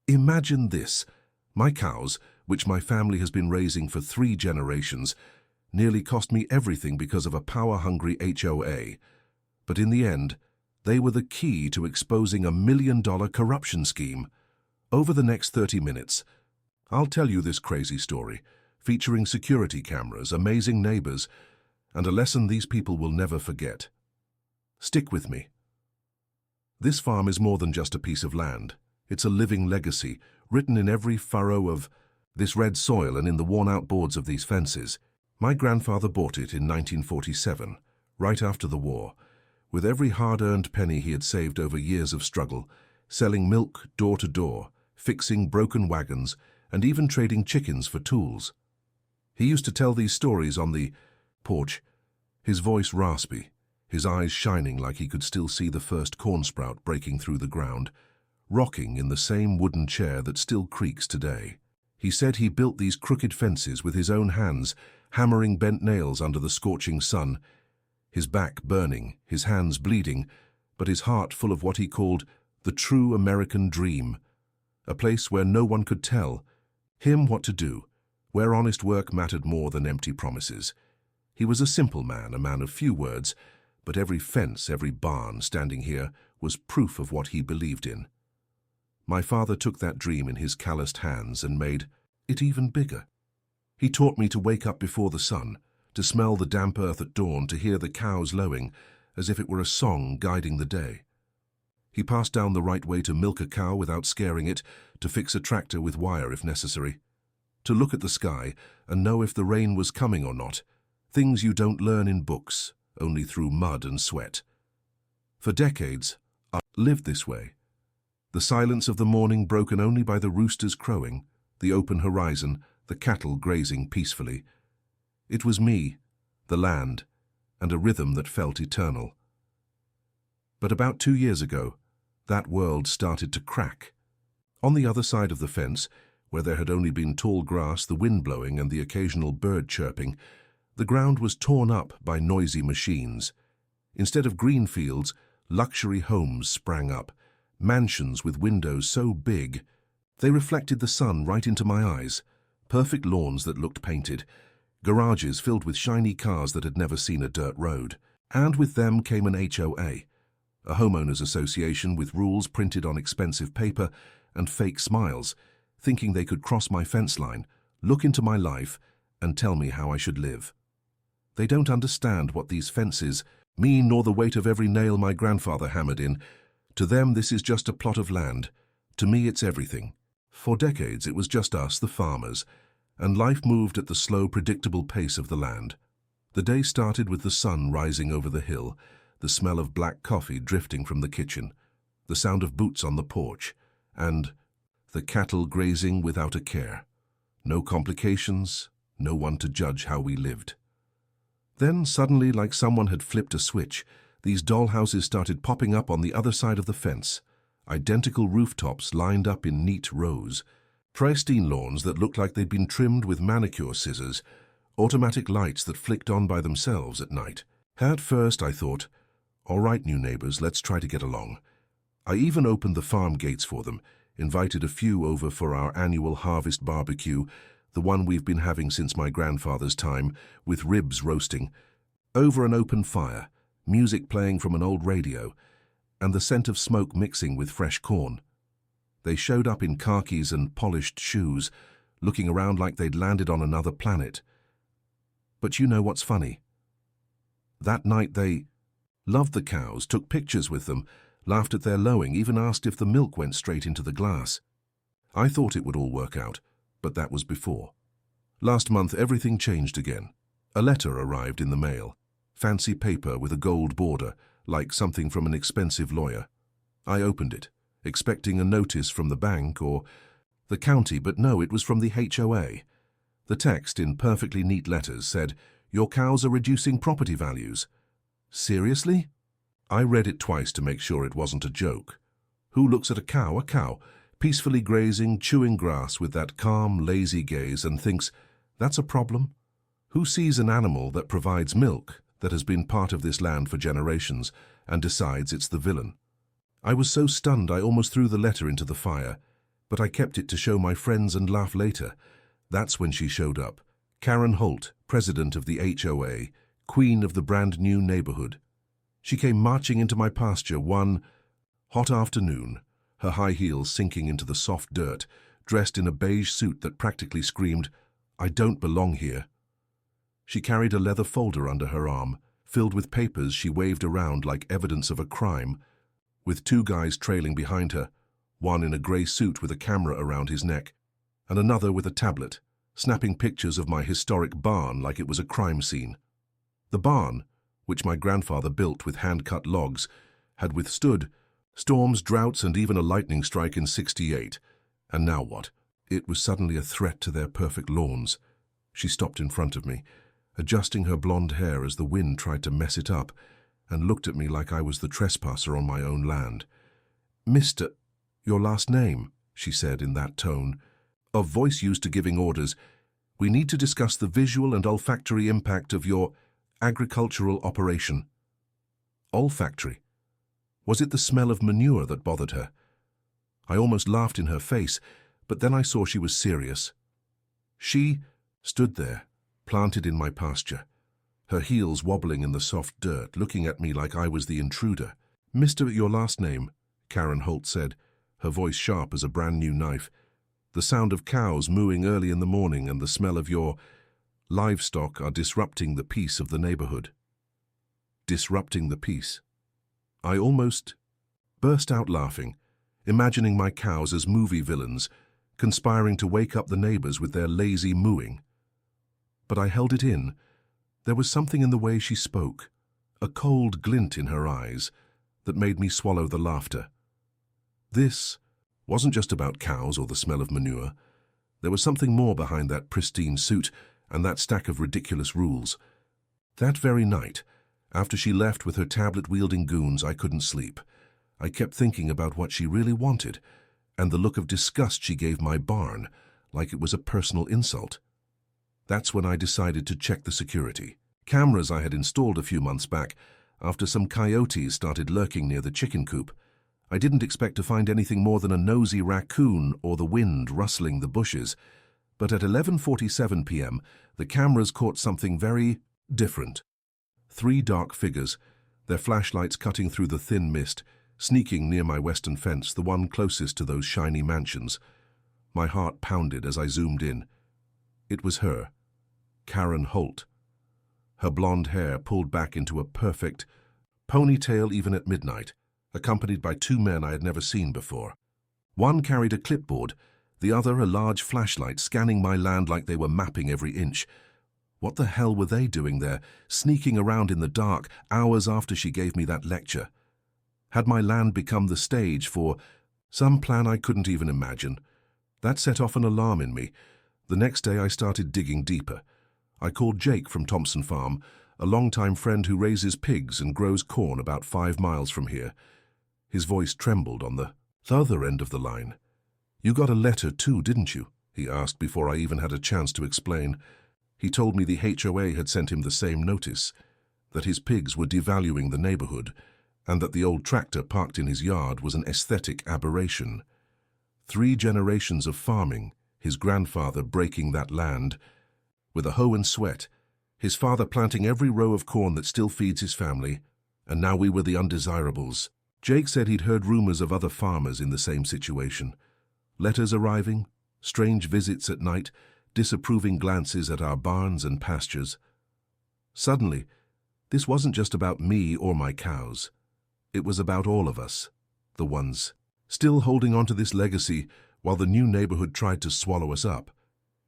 Imagine this. My cows, which my family has been raising for 3 generations, nearly cost me everything because of a power-hungry HOA. But in the end, they were the key to exposing a $1 million corruption scheme. Over the next 30 minutes, I'll tell you this crazy story, featuring security cameras, amazing neighbors, and a lesson these people will never forget. Stick with me. This farm is more than just a piece of land. It's a living legacy, written in every furrow of this red soil and in the worn-out boards of these fences. My grandfather bought it in 1947, right after the war, with every hard-earned penny he had saved over years of struggle, selling milk door to door, fixing broken wagons, and even trading chickens for tools. He used to tell these stories on the porch, his voice raspy, his eyes shining like he could still see the first corn sprout breaking through the ground, rocking in the same wooden chair that still creaks today. He said he built these crooked fences with his own hands, hammering bent nails under the scorching sun, his back burning, his hands bleeding, but his heart full of what he called the true American dream, a place where no one could tell him what to do, where honest work mattered more than empty promises. He was a simple man, a man of few words, but every fence, every barn standing here was proof of what he believed in. My father took that dream in his calloused hands and made it even bigger. He taught me to wake up before the sun, to smell the damp earth at dawn, to hear the cows lowing, as if it were a song guiding the day. He passed down the right way to milk a cow without scaring it, to fix a tractor with wire if necessary, to look at the sky and know if the rain was coming or not, things you don't learn in books, only through mud and sweat. For decades, I lived this way. The silence of the morning broken only by the roosters crowing, the open horizon, the cattle grazing peacefully. It was me, the land, and a rhythm that felt eternal. But about 2 years ago, that world started to crack. On the other side of the fence, where there had only been tall grass, the wind blowing, and the occasional bird chirping, the ground was torn up by noisy machines. Instead of green fields, luxury homes sprang up, mansions with windows so big they reflected the sun right into my eyes, perfect lawns that looked painted, garages filled with shiny cars that had never seen a dirt road. And with them came an HOA, a homeowners association with rules printed on expensive paper and fake smiles, thinking they could cross my fence line, look into my life, and tell me how I should live. They don't understand what these fences mean, nor the weight of every nail my grandfather hammered in. To them, this is just a plot of land. To me, it's everything. For decades, it was just us, the farmers, and life moved at the slow, predictable pace of the land. The day started with the sun rising over the hill, the smell of black coffee drifting from the kitchen, the sound of boots on the porch, and the cattle grazing without a care. No complications, no one to judge how we lived. Then, suddenly, like someone had flipped a switch, these dollhouses started popping up on the other side of the fence, identical rooftops lined up in neat rows, pristine lawns that looked like they'd been trimmed with manicure scissors, automatic lights that flicked on by themselves at night. At first I thought, all right, new neighbors, let's try to get along. I even opened the farm gates for them, invited a few over for our annual harvest barbecue, the one we've been having since my grandfather's time, with ribs roasting, over an open fire, music playing from an old radio, and the scent of smoke mixing with fresh corn. They showed up in khakis and polished shoes, looking around like they'd landed on another planet. But you know what's funny? That night they loved the cows, took pictures with them, laughed at their lowing, even asked if the milk went straight into the glass. I thought it would all work out, but that was before. Last month everything changed again. A letter arrived in the mail, fancy paper with a gold border, like something from an expensive lawyer. I opened it, expecting a notice from the bank or the county, but no, it was from the HOA. The text, in perfectly neat letters, said, "Your cows are reducing property values." Seriously? I read it twice to make sure it wasn't a joke. Who looks at a cow, peacefully grazing, chewing grass with that calm, lazy gaze and thinks, that's a problem? Who sees an animal that provides milk, that has been part of this land for generations, and decides it's the villain? I was so stunned I almost threw the letter into the fire. But I kept it to show my friends and laugh later. That's when she showed up. Karen Holt, president of the HOA, queen of the brand new neighborhood. She came marching into my pasture one hot afternoon, her high heels sinking into the soft dirt, dressed in a beige suit that practically screamed, "I don't belong here." She carried a leather folder under her arm, filled with papers she waved around like evidence of a crime, with two guys trailing behind her, one in a grey suit with a camera around his neck, and another with a tablet, snapping pictures of my historic barn like it was a crime scene. The barn, which my grandfather built with hand-cut logs, had withstood storms, droughts, and even a lightning strike in '68. And now what? It was suddenly a threat to their perfect lawns. She stopped in front of me, adjusting her blonde hair as the wind tried to mess it up, and looked at me like I was the trespasser on my own land. "Mr. Your last name," she said in that tone, of voice used to giving orders. "We need to discuss the visual and olfactory impact of your agricultural operation." Olfactory? Was it the smell of manure that bothered her? I almost laughed in her face, but then I saw she was serious. She stood there, planted in my pasture, her heels wobbling in the soft dirt, looking at me like I was the intruder. "Mr. Your last name," Karen Holt said, her voice sharp as a brand new knife. "The sound of cows mooing early in the morning and the smell of your livestock are disrupting the peace of the neighborhood." Disrupting the peace. I almost burst out laughing, imagining my cows as movie villains, conspiring to wake up the neighbors with their lazy mooing. But I held it in. There was something in the way she spoke, a cold glint in her eyes, that made me swallow the laughter. This wasn't just about cows or the smell of manure. There was something more behind that pristine suit and that stack of ridiculous rules. That very night, after she left with her tablet-wielding goons, I couldn't sleep. I kept thinking about what she really wanted, and the look of disgust she gave my barn, like it was a personal insult. That's when I decided to check the security. Cameras I had installed a few months back, after some coyotes started lurking near the chicken coop. I didn't expect to find anything more than a nosy raccoon or the wind rustling the bushes. But at 11:47 p.m., the cameras caught something very different. 3 dark figures, their flashlights cutting through the thin mist, sneaking near my western fence, the one closest to those shiny mansions. My heart pounded as I zoomed in. It was her, Karen Holt. Her blonde hair pulled back into a perfect ponytail even at midnight, accompanied by 2 men I had never seen before. One carried a clipboard, the other a large flashlight, scanning my land like they were mapping every inch. What the hell were they doing there, sneaking around in the dark, hours after she gave me that lecture? Had my land become the stage for some plan I couldn't even imagine? That set off an alarm in me. The next day I started digging deeper. I called Jake from Thompson Farm, a longtime friend who raises pigs and grows corn about 5 miles from here. His voice trembled on the other end of the line. "You got a letter too, didn't you?" he asked before I even had a chance to explain. He told me the HOA had sent him the same notice, that his pigs were devaluing the neighborhood, and that the old tractor parked in his yard was an aesthetic aberration. 3 generations of farming, his grandfather breaking that land, with a hoe and sweat, his father planting every row of corn that still feeds his family, and now we were the undesirables. Jake said he'd heard rumors of other farmers in the same situation. Letters arriving, strange visits at night, disapproving glances at our barns and pastures. Suddenly, this wasn't just about me or my cows. It was about all of us, the ones still holding on to this legacy while the new neighborhood tried to swallow us up.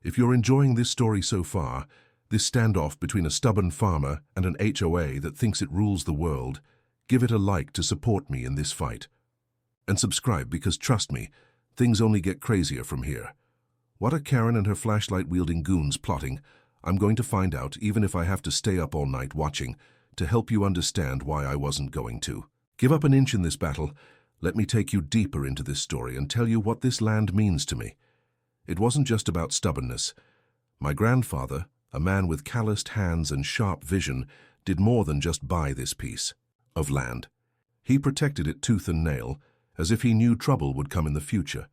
If you're enjoying this story so far, this standoff between a stubborn farmer and an HOA that thinks it rules the world, give it a like to support me in this fight. And subscribe, because trust me, things only get crazier from here. What are Karen and her flashlight-wielding goons plotting? I'm going to find out, even if I have to stay up all night watching, to help you understand why I wasn't going to. Give up an inch in this battle. Let me take you deeper into this story and tell you what this land means to me. It wasn't just about stubbornness. My grandfather, a man with calloused hands and sharp vision, did more than just buy this piece of land. He protected it tooth and nail, as if he knew trouble would come in the future.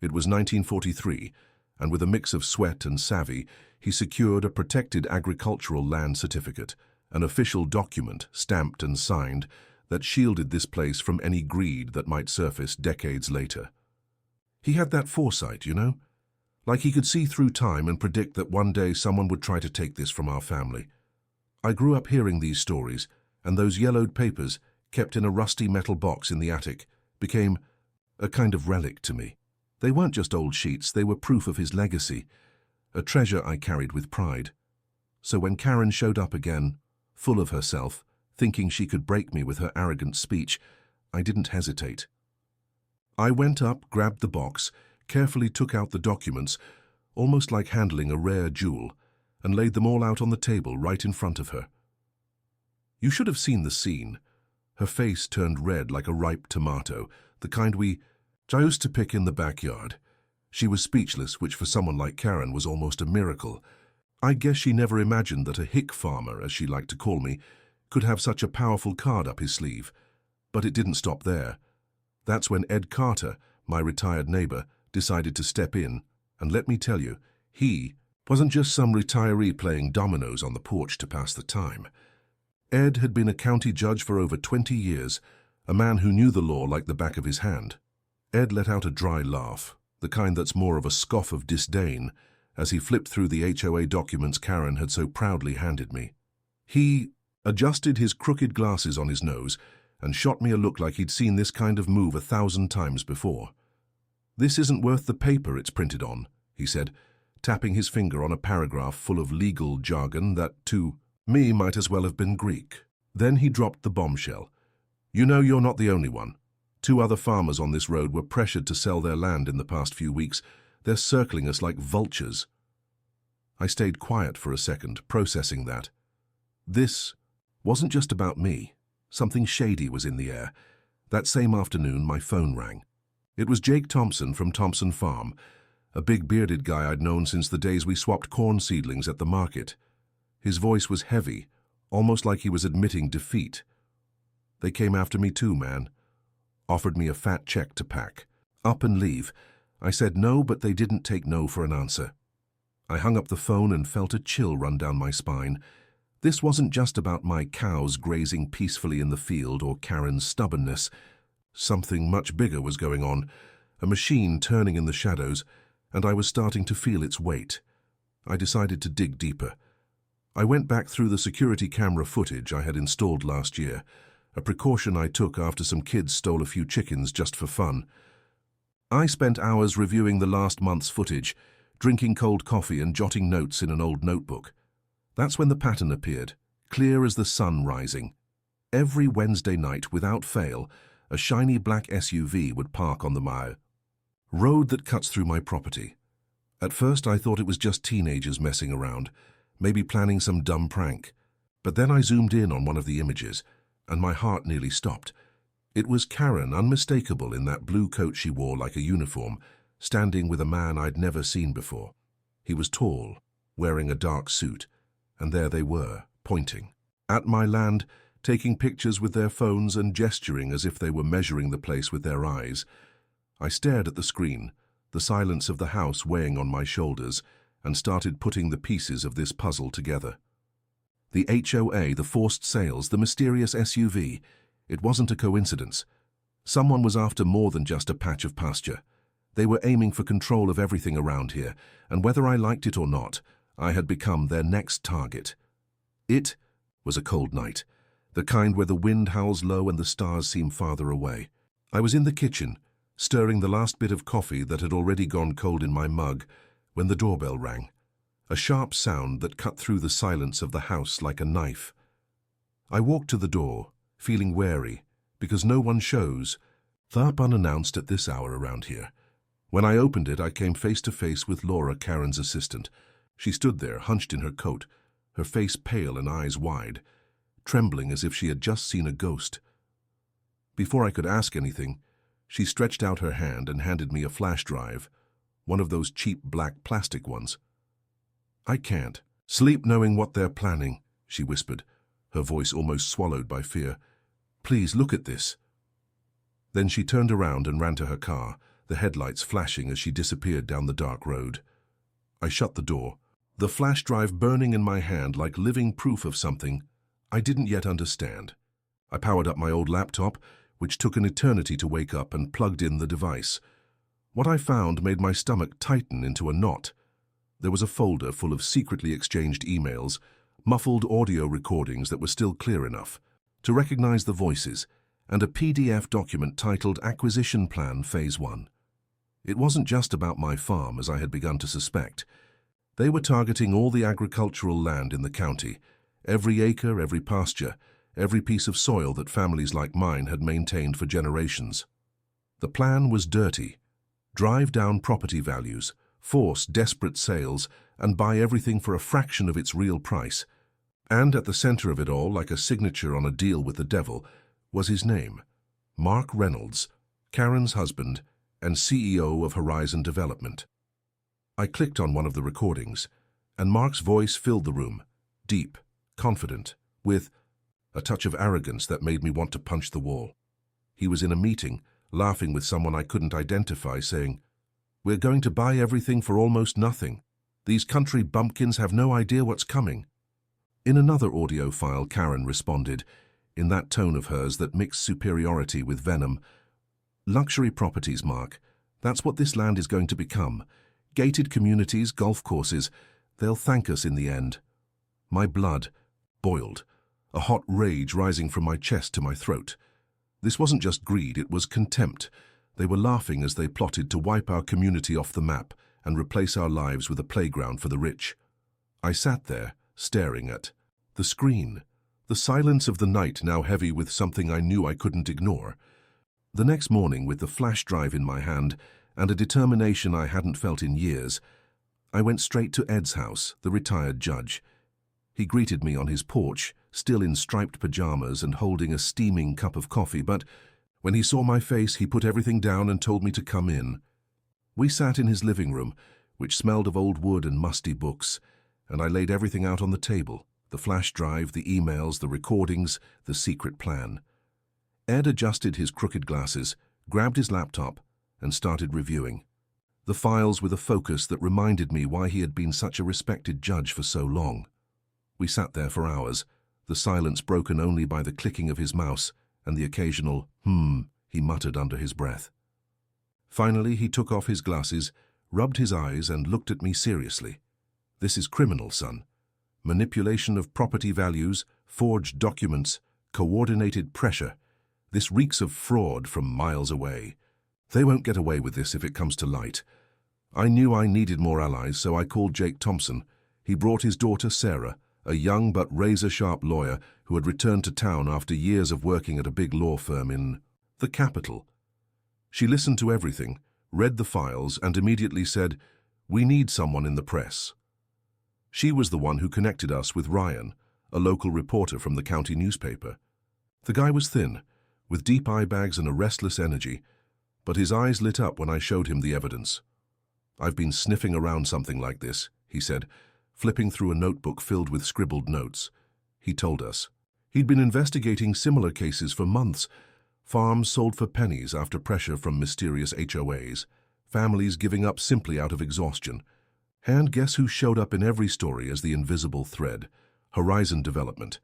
It was 1943, and with a mix of sweat and savvy, he secured a protected agricultural land certificate, an official document stamped and signed that shielded this place from any greed that might surface decades later. He had that foresight, you know? Like he could see through time and predict that one day someone would try to take this from our family. I grew up hearing these stories, and those yellowed papers, kept in a rusty metal box in the attic, became a kind of relic to me. They weren't just old sheets, they were proof of his legacy, a treasure I carried with pride. So when Karen showed up again, full of herself, thinking she could break me with her arrogant speech, I didn't hesitate. I went up, grabbed the box, carefully took out the documents, almost like handling a rare jewel, and laid them all out on the table right in front of her. You should have seen the scene. Her face turned red like a ripe tomato, the kind we used to pick in the backyard. She was speechless, which for someone like Karen was almost a miracle. I guess she never imagined that a hick farmer, as she liked to call me, could have such a powerful card up his sleeve. But it didn't stop there. That's when Ed Carter, my retired neighbor, decided to step in, and let me tell you, he wasn't just some retiree playing dominoes on the porch to pass the time. Ed had been a county judge for over 20 years, a man who knew the law like the back of his hand. Ed let out a dry laugh, the kind that's more of a scoff of disdain, as he flipped through the HOA documents Karen had so proudly handed me. He adjusted his crooked glasses on his nose and shot me a look like he'd seen this kind of move 1,000 times before. "This isn't worth the paper it's printed on," he said, tapping his finger on a paragraph full of legal jargon that, to me, might as well have been Greek. Then he dropped the bombshell. "You know you're not the only one. 2 other farmers on this road were pressured to sell their land in the past few weeks. They're circling us like vultures." I stayed quiet for a second, processing that. This wasn't just about me. Something shady was in the air. That same afternoon, my phone rang. It was Jake Thompson from Thompson Farm, a big bearded guy I'd known since the days we swapped corn seedlings at the market. His voice was heavy, almost like he was admitting defeat. "They came after me too, man. Offered me a fat check to pack. Up and leave." I said no, but they didn't take no for an answer. I hung up the phone and felt a chill run down my spine. This wasn't just about my cows grazing peacefully in the field or Karen's stubbornness. Something much bigger was going on, a machine turning in the shadows, and I was starting to feel its weight. I decided to dig deeper. I went back through the security camera footage I had installed last year, a precaution I took after some kids stole a few chickens just for fun. I spent hours reviewing the last month's footage, drinking cold coffee and jotting notes in an old notebook. That's when the pattern appeared, clear as the sun rising. Every Wednesday night, without fail, a shiny black SUV would park on the road that cuts through my property. At first I thought it was just teenagers messing around, maybe planning some dumb prank. But then I zoomed in on one of the images, and my heart nearly stopped. It was Karen, unmistakable in that blue coat she wore like a uniform, standing with a man I'd never seen before. He was tall, wearing a dark suit, and there they were, pointing at my land, taking pictures with their phones and gesturing as if they were measuring the place with their eyes. I stared at the screen, the silence of the house weighing on my shoulders, and started putting the pieces of this puzzle together. The HOA, the forced sales, the mysterious SUV. It wasn't a coincidence. Someone was after more than just a patch of pasture. They were aiming for control of everything around here, and whether I liked it or not, I had become their next target. It was a cold night, the kind where the wind howls low and the stars seem farther away. I was in the kitchen, stirring the last bit of coffee that had already gone cold in my mug, when the doorbell rang, a sharp sound that cut through the silence of the house like a knife. I walked to the door, feeling wary, because no one shows up unannounced at this hour around here. When I opened it, I came face to face with Laura, Karen's assistant. She stood there, hunched in her coat, her face pale and eyes wide, trembling as if she had just seen a ghost. Before I could ask anything, she stretched out her hand and handed me a flash drive, one of those cheap black plastic ones. "I can't sleep knowing what they're planning," she whispered, her voice almost swallowed by fear. "Please look at this." Then she turned around and ran to her car, the headlights flashing as she disappeared down the dark road. I shut the door, the flash drive burning in my hand like living proof of something I didn't yet understand. I powered up my old laptop, which took an eternity to wake up, and plugged in the device. What I found made my stomach tighten into a knot. There was a folder full of secretly exchanged emails, muffled audio recordings that were still clear enough to recognize the voices, and a PDF document titled Acquisition Plan Phase 1. It wasn't just about my farm, as I had begun to suspect. They were targeting all the agricultural land in the county, every acre, every pasture, every piece of soil that families like mine had maintained for generations. The plan was dirty. Drive down property values, force desperate sales, and buy everything for a fraction of its real price. And at the center of it all, like a signature on a deal with the devil, was his name, Mark Reynolds, Karen's husband and CEO of Horizon Development. I clicked on one of the recordings, and Mark's voice filled the room, deep, confident, with a touch of arrogance that made me want to punch the wall. He was in a meeting, laughing with someone I couldn't identify, saying, "We're going to buy everything for almost nothing. These country bumpkins have no idea what's coming." In another audio file, Karen responded, in that tone of hers that mixed superiority with venom, "Luxury properties, Mark. That's what this land is going to become. Gated communities, golf courses. They'll thank us in the end." My blood boiled, a hot rage rising from my chest to my throat. This wasn't just greed, it was contempt. They were laughing as they plotted to wipe our community off the map and replace our lives with a playground for the rich. I sat there, staring at the screen, the silence of the night now heavy with something I knew I couldn't ignore. The next morning, with the flash drive in my hand and a determination I hadn't felt in years, I went straight to Ed's house, the retired judge. He greeted me on his porch, still in striped pajamas and holding a steaming cup of coffee, but when he saw my face, he put everything down and told me to come in. We sat in his living room, which smelled of old wood and musty books, and I laid everything out on the table, the flash drive, the emails, the recordings, the secret plan. Ed adjusted his crooked glasses, grabbed his laptop, and started reviewing the files with a focus that reminded me why he had been such a respected judge for so long. We sat there for hours, the silence broken only by the clicking of his mouse and the occasional he muttered under his breath. Finally, he took off his glasses, rubbed his eyes, and looked at me seriously. "This is criminal, son. Manipulation of property values, forged documents, coordinated pressure. This reeks of fraud from miles away. They won't get away with this if it comes to light." I knew I needed more allies, so I called Jake Thompson. He brought his daughter, Sarah, a young but razor-sharp lawyer who had returned to town after years of working at a big law firm in the capital. She listened to everything, read the files, and immediately said, "We need someone in the press." She was the one who connected us with Ryan, a local reporter from the county newspaper. The guy was thin, with deep eye bags and a restless energy, but his eyes lit up when I showed him the evidence. "I've been sniffing around something like this," he said, flipping through a notebook filled with scribbled notes. He told us he'd been investigating similar cases for months. Farms sold for pennies after pressure from mysterious HOAs, families giving up simply out of exhaustion. And guess who showed up in every story as the invisible thread? Horizon Development.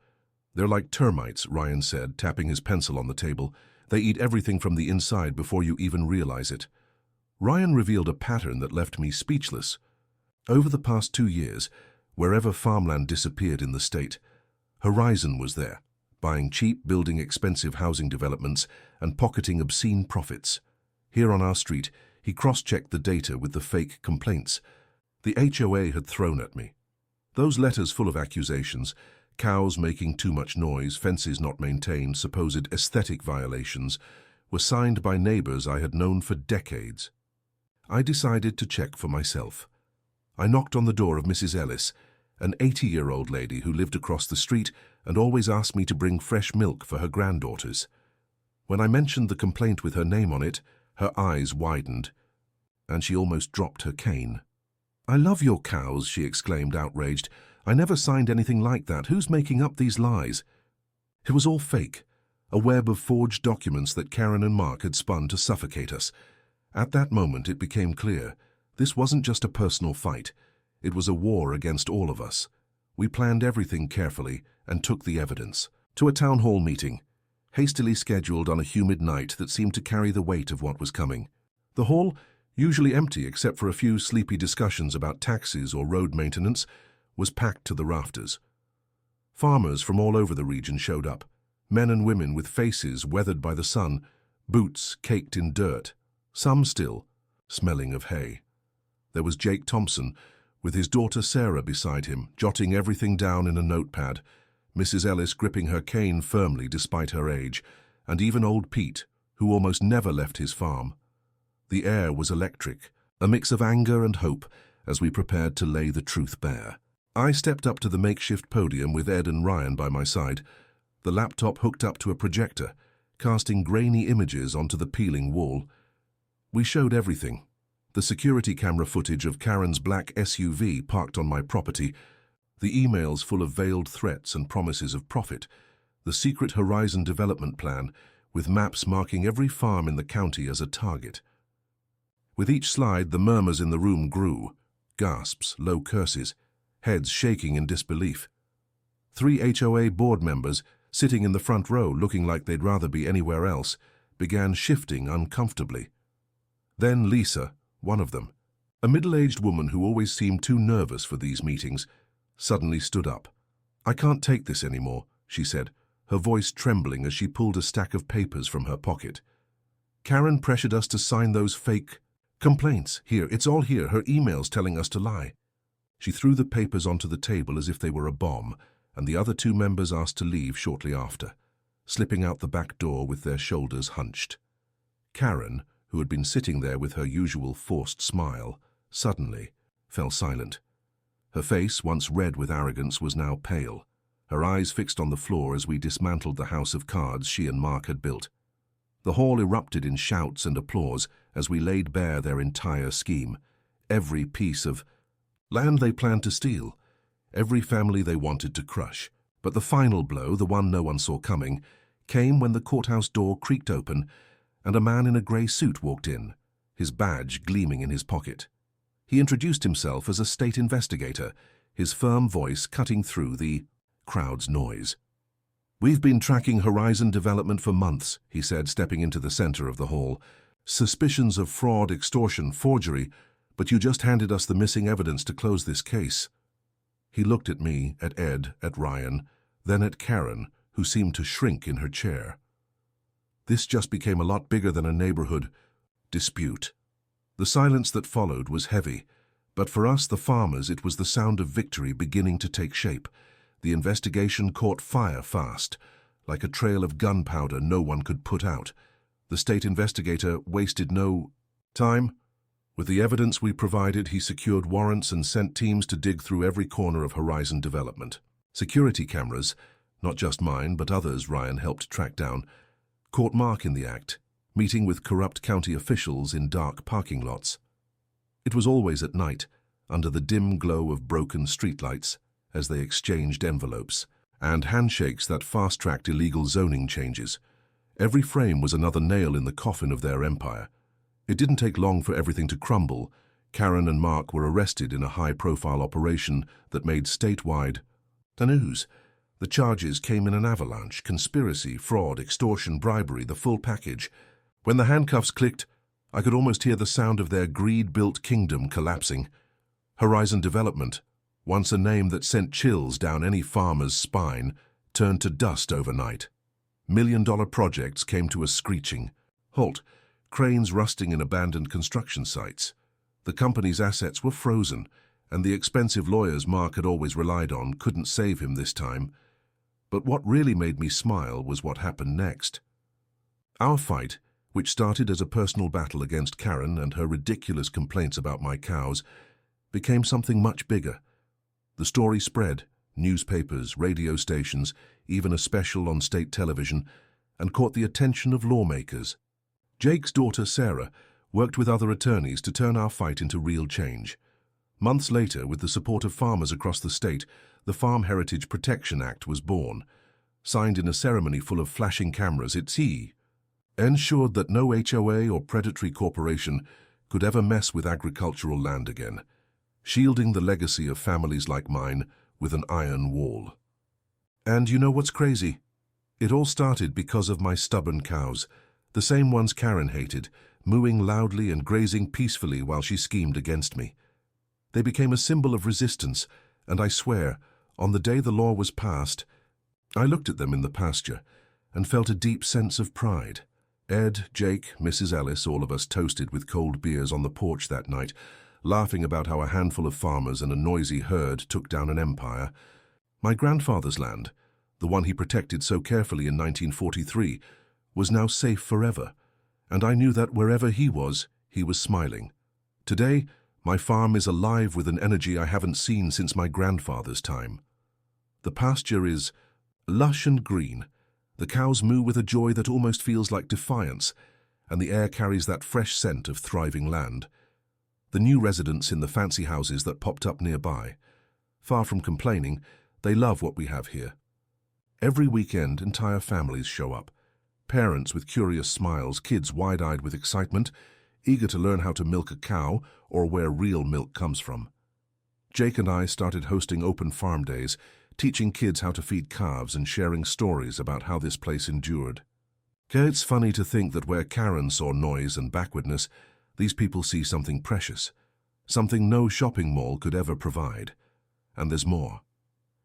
"They're like termites," Ryan said, tapping his pencil on the table. "They eat everything from the inside before you even realize it." Ryan revealed a pattern that left me speechless. Over the past 2 years, wherever farmland disappeared in the state, Horizon was there, buying cheap, building expensive housing developments, and pocketing obscene profits. Here on our street, he cross-checked the data with the fake complaints the HOA had thrown at me. Those letters full of accusations, cows making too much noise, fences not maintained, supposed aesthetic violations, were signed by neighbors I had known for decades. I decided to check for myself. I knocked on the door of Mrs. Ellis, an 80-year-old lady who lived across the street and always asked me to bring fresh milk for her granddaughters. When I mentioned the complaint with her name on it, her eyes widened, and she almost dropped her cane. "I love your cows," she exclaimed, outraged. "I never signed anything like that. Who's making up these lies?" It was all fake, a web of forged documents that Karen and Mark had spun to suffocate us. At that moment it became clear, this wasn't just a personal fight, it was a war against all of us. We planned everything carefully and took the evidence to a town hall meeting, hastily scheduled on a humid night that seemed to carry the weight of what was coming. The hall, usually empty except for a few sleepy discussions about taxes or road maintenance, was packed to the rafters. Farmers from all over the region showed up, men and women with faces weathered by the sun, boots caked in dirt, some still smelling of hay. There was Jake Thompson, with his daughter Sarah beside him, jotting everything down in a notepad, Mrs. Ellis gripping her cane firmly despite her age, and even old Pete, who almost never left his farm. The air was electric, a mix of anger and hope as we prepared to lay the truth bare. I stepped up to the makeshift podium with Ed and Ryan by my side, the laptop hooked up to a projector, casting grainy images onto the peeling wall. We showed everything. The security camera footage of Karen's black SUV parked on my property, the emails full of veiled threats and promises of profit, the secret Horizon development plan with maps marking every farm in the county as a target. With each slide, the murmurs in the room grew, gasps, low curses, heads shaking in disbelief. 3 HOA board members, sitting in the front row looking like they'd rather be anywhere else, began shifting uncomfortably. Then Lisa, one of them, a middle-aged woman who always seemed too nervous for these meetings, suddenly stood up. "I can't take this anymore," she said, her voice trembling as she pulled a stack of papers from her pocket. "Karen pressured us to sign those fake complaints. Here, it's all here, her emails telling us to lie." She threw the papers onto the table as if they were a bomb, and the other 2 members asked to leave shortly after, slipping out the back door with their shoulders hunched. Karen, who had been sitting there with her usual forced smile, suddenly fell silent. Her face, once red with arrogance, was now pale, her eyes fixed on the floor as we dismantled the house of cards she and Mark had built. The hall erupted in shouts and applause as we laid bare their entire scheme, every piece of land they planned to steal, every family they wanted to crush. But the final blow, the one no one saw coming, came when the courthouse door creaked open and a man in a grey suit walked in, his badge gleaming in his pocket. He introduced himself as a state investigator, his firm voice cutting through the crowd's noise. "We've been tracking Horizon development for months," he said, stepping into the center of the hall. "Suspicions of fraud, extortion, forgery, but you just handed us the missing evidence to close this case." He looked at me, at Ed, at Ryan, then at Karen, who seemed to shrink in her chair. This just became a lot bigger than a neighborhood dispute. The silence that followed was heavy, but for us, the farmers, it was the sound of victory beginning to take shape. The investigation caught fire fast, like a trail of gunpowder no one could put out. The state investigator wasted no time. With the evidence we provided, he secured warrants and sent teams to dig through every corner of Horizon development. Security cameras, not just mine but others Ryan helped track down, caught Mark in the act, meeting with corrupt county officials in dark parking lots. It was always at night, under the dim glow of broken streetlights, as they exchanged envelopes and handshakes that fast-tracked illegal zoning changes. Every frame was another nail in the coffin of their empire. It didn't take long for everything to crumble. Karen and Mark were arrested in a high-profile operation that made statewide the news. The charges came in an avalanche: conspiracy, fraud, extortion, bribery, the full package. When the handcuffs clicked, I could almost hear the sound of their greed-built kingdom collapsing. Horizon Development, once a name that sent chills down any farmer's spine, turned to dust overnight. $1-million projects came to a screeching halt, cranes rusting in abandoned construction sites. The company's assets were frozen, and the expensive lawyers Mark had always relied on couldn't save him this time. But what really made me smile was what happened next. Our fight, which started as a personal battle against Karen and her ridiculous complaints about my cows, became something much bigger. The story spread, newspapers, radio stations, even a special on state television, and caught the attention of lawmakers. Jake's daughter, Sarah, worked with other attorneys to turn our fight into real change. Months later, with the support of farmers across the state, the Farm Heritage Protection Act was born. Signed in a ceremony full of flashing cameras, it's ensured that no HOA or predatory corporation could ever mess with agricultural land again, shielding the legacy of families like mine with an iron wall. And you know what's crazy? It all started because of my stubborn cows, the same ones Karen hated, mooing loudly and grazing peacefully while she schemed against me. They became a symbol of resistance, and I swear, on the day the law was passed, I looked at them in the pasture and felt a deep sense of pride. Ed, Jake, Mrs. Ellis, all of us toasted with cold beers on the porch that night, laughing about how a handful of farmers and a noisy herd took down an empire. My grandfather's land, the one he protected so carefully in 1943, was now safe forever, and I knew that wherever he was smiling. Today, my farm is alive with an energy I haven't seen since my grandfather's time. The pasture is lush and green. The cows moo with a joy that almost feels like defiance, and the air carries that fresh scent of thriving land. The new residents in the fancy houses that popped up nearby, far from complaining, they love what we have here. Every weekend, entire families show up. Parents with curious smiles, kids wide-eyed with excitement, eager to learn how to milk a cow or where real milk comes from. Jake and I started hosting open farm days, teaching kids how to feed calves and sharing stories about how this place endured. It's funny to think that where Karen saw noise and backwardness, these people see something precious, something no shopping mall could ever provide. And there's more.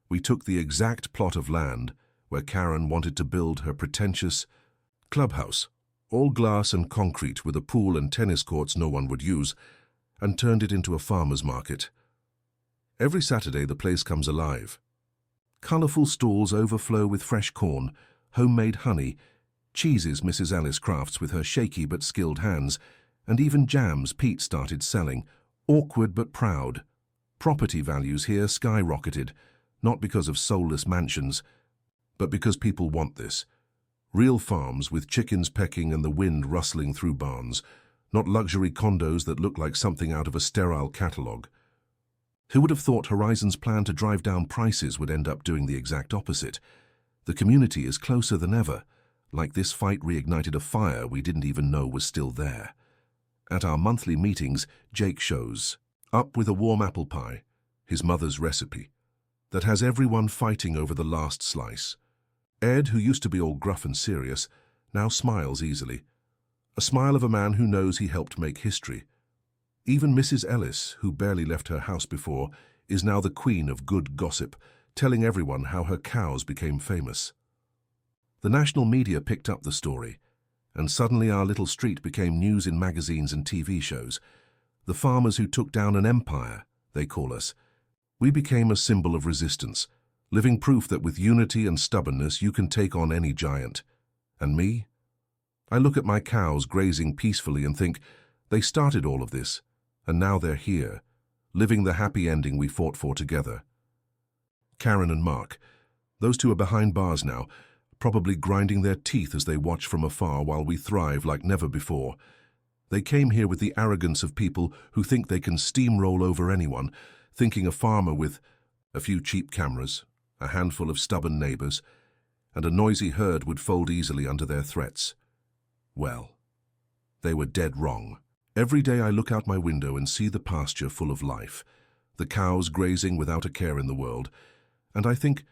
We took the exact plot of land where Karen wanted to build her pretentious clubhouse, all glass and concrete with a pool and tennis courts no one would use, and turned it into a farmer's market. Every Saturday the place comes alive. Colourful stalls overflow with fresh corn, homemade honey, cheeses Mrs. Ellis crafts with her shaky but skilled hands, and even jams Pete started selling, awkward but proud. Property values here skyrocketed, not because of soulless mansions, but because people want this. Real farms with chickens pecking and the wind rustling through barns, not luxury condos that look like something out of a sterile catalogue. Who would have thought Horizon's plan to drive down prices would end up doing the exact opposite? The community is closer than ever, like this fight reignited a fire we didn't even know was still there. At our monthly meetings, Jake shows up with a warm apple pie, his mother's recipe, that has everyone fighting over the last slice. Ed, who used to be all gruff and serious, now smiles easily. A smile of a man who knows he helped make history. Even Mrs. Ellis, who barely left her house before, is now the queen of good gossip, telling everyone how her cows became famous. The national media picked up the story, and suddenly our little street became news in magazines and TV shows. The farmers who took down an empire, they call us. We became a symbol of resistance, living proof that with unity and stubbornness you can take on any giant. And me? I look at my cows grazing peacefully and think, they started all of this, and now they're here, living the happy ending we fought for together. Karen and Mark, those two are behind bars now, probably grinding their teeth as they watch from afar while we thrive like never before. They came here with the arrogance of people who think they can steamroll over anyone, thinking a farmer with a few cheap cameras, a handful of stubborn neighbors, and a noisy herd would fold easily under their threats. Well, they were dead wrong. Every day I look out my window and see the pasture full of life, the cows grazing without a care in the world, and I think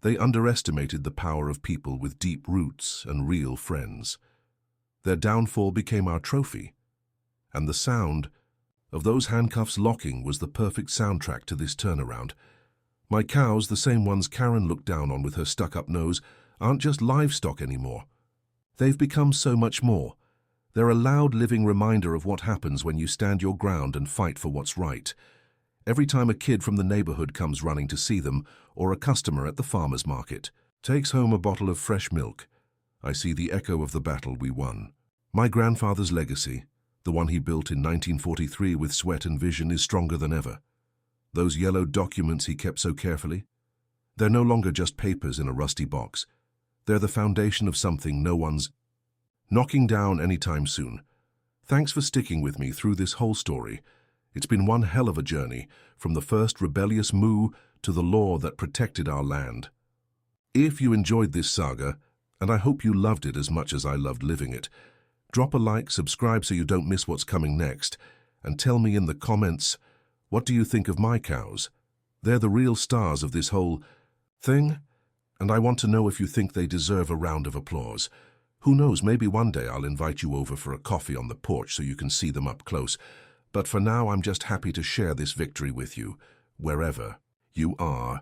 they underestimated the power of people with deep roots and real friends. Their downfall became our trophy, and the sound of those handcuffs locking was the perfect soundtrack to this turnaround. My cows, the same ones Karen looked down on with her stuck-up nose, aren't just livestock anymore. They've become so much more. They're a loud living reminder of what happens when you stand your ground and fight for what's right. Every time a kid from the neighborhood comes running to see them, or a customer at the farmer's market takes home a bottle of fresh milk, I see the echo of the battle we won. My grandfather's legacy, the one he built in 1943 with sweat and vision, is stronger than ever. Those yellow documents he kept so carefully, they're no longer just papers in a rusty box. They're the foundation of something no one's knocking down anytime soon. Thanks for sticking with me through this whole story. It's been one hell of a journey, from the first rebellious moo to the law that protected our land. If you enjoyed this saga, and I hope you loved it as much as I loved living it. Drop a like, subscribe so you don't miss what's coming next, and tell me in the comments, what do you think of my cows? They're the real stars of this whole thing, and I want to know if you think they deserve a round of applause. Who knows, maybe one day I'll invite you over for a coffee on the porch so you can see them up close. But for now, I'm just happy to share this victory with you, wherever you are.